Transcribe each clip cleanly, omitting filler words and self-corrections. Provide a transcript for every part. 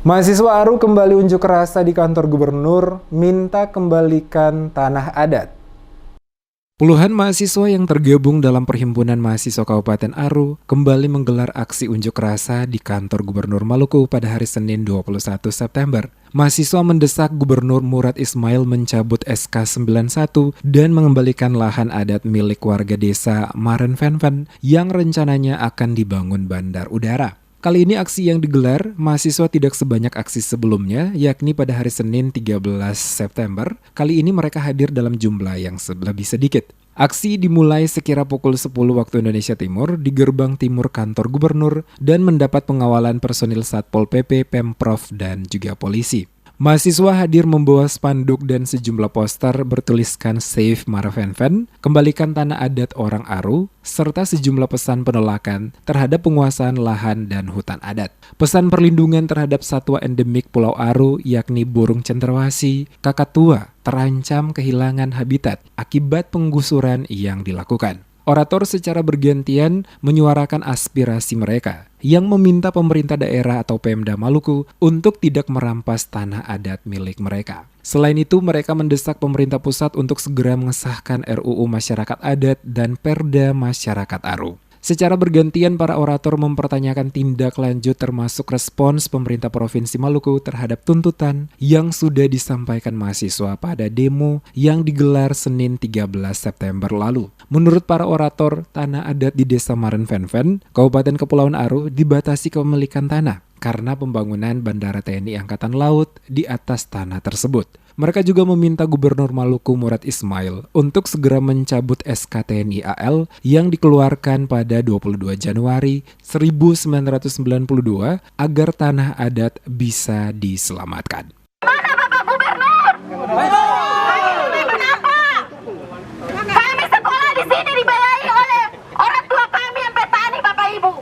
Mahasiswa Aru kembali unjuk rasa di kantor gubernur, minta kembalikan tanah adat. Puluhan mahasiswa yang tergabung dalam Perhimpunan Mahasiswa Kabupaten Aru kembali menggelar aksi unjuk rasa di kantor Gubernur Maluku pada hari Senin 21 September. Mahasiswa mendesak Gubernur Murad Ismail mencabut SK 91 dan mengembalikan lahan adat milik warga desa Marenvenven yang rencananya akan dibangun bandar udara. Kali ini aksi yang digelar, mahasiswa tidak sebanyak aksi sebelumnya, yakni pada hari Senin 13 September. Kali ini mereka hadir dalam jumlah yang lebih sedikit. Aksi dimulai sekira pukul 10 waktu Indonesia Timur di gerbang timur kantor gubernur dan mendapat pengawalan personil Satpol PP, Pemprov, dan juga polisi. Mahasiswa hadir membawa spanduk dan sejumlah poster bertuliskan Save Marenvenven, kembalikan tanah adat orang Aru, serta sejumlah pesan penolakan terhadap penguasaan lahan dan hutan adat. Pesan perlindungan terhadap satwa endemik Pulau Aru yakni burung cendrawasih, kakatua, terancam kehilangan habitat akibat penggusuran yang dilakukan. Orator secara bergantian menyuarakan aspirasi mereka yang meminta pemerintah daerah atau Pemda Maluku untuk tidak merampas tanah adat milik mereka. Selain itu, mereka mendesak pemerintah pusat untuk segera mengesahkan RUU Masyarakat Adat dan Perda Masyarakat Aru. Secara bergantian, para orator mempertanyakan tindak lanjut termasuk respons pemerintah Provinsi Maluku terhadap tuntutan yang sudah disampaikan mahasiswa pada demo yang digelar Senin 13 September lalu. Menurut para orator, tanah adat di Desa Marenvenven, Kabupaten Kepulauan Aru dibatasi kepemilikan tanah karena pembangunan Bandara TNI Angkatan Laut di atas tanah tersebut. Mereka juga meminta Gubernur Maluku Murad Ismail untuk segera mencabut SK TNI AL yang dikeluarkan pada 22 Januari 1992 agar tanah adat bisa diselamatkan. Mana Bapak Gubernur? Kenapa? Kami sekolah di sini dibayari oleh orang tua kami yang petani Bapak Ibu.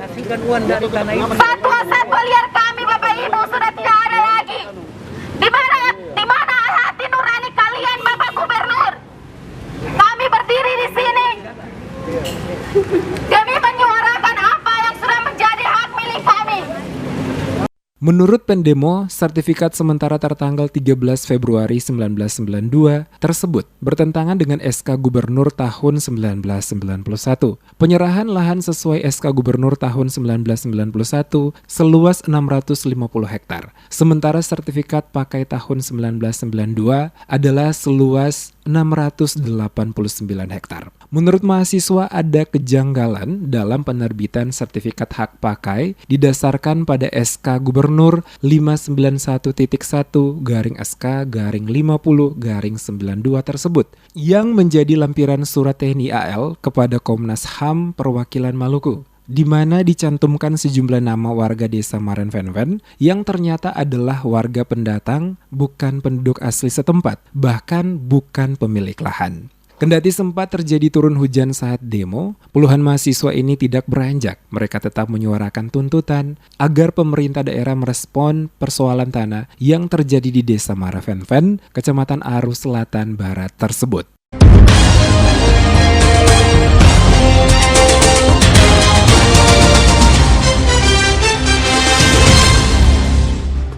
Hasilkan uang dari tanah ibu. Satwa liar kami Bapak Ibu sudah tidak ada lagi. Di mana hati nurani kalian Bapak Gubernur? Kami berdiri di sini. Kami menyuarakan apa yang sudah menjadi hak milik kami. Menurut pendemo, sertifikat sementara tertanggal 13 Februari 1992 tersebut bertentangan dengan SK Gubernur tahun 1991. Penyerahan lahan sesuai SK Gubernur tahun 1991 seluas 650 hektar. Sementara sertifikat pakai tahun 1992 adalah seluas 689 hektar. Menurut mahasiswa ada kejanggalan dalam penerbitan sertifikat hak pakai didasarkan pada SK Gubernur 591.1/SK/50/92 tersebut yang menjadi lampiran surat TNI AL kepada Komnas HAM Perwakilan Maluku, di mana dicantumkan sejumlah nama warga desa Marenvenven yang ternyata adalah warga pendatang, bukan penduduk asli setempat, bahkan bukan pemilik lahan. Kendati sempat terjadi turun hujan saat demo, puluhan mahasiswa ini tidak beranjak. Mereka tetap menyuarakan tuntutan agar pemerintah daerah merespon persoalan tanah yang terjadi di Desa Marenvenven, Kecamatan Aru Selatan Barat tersebut.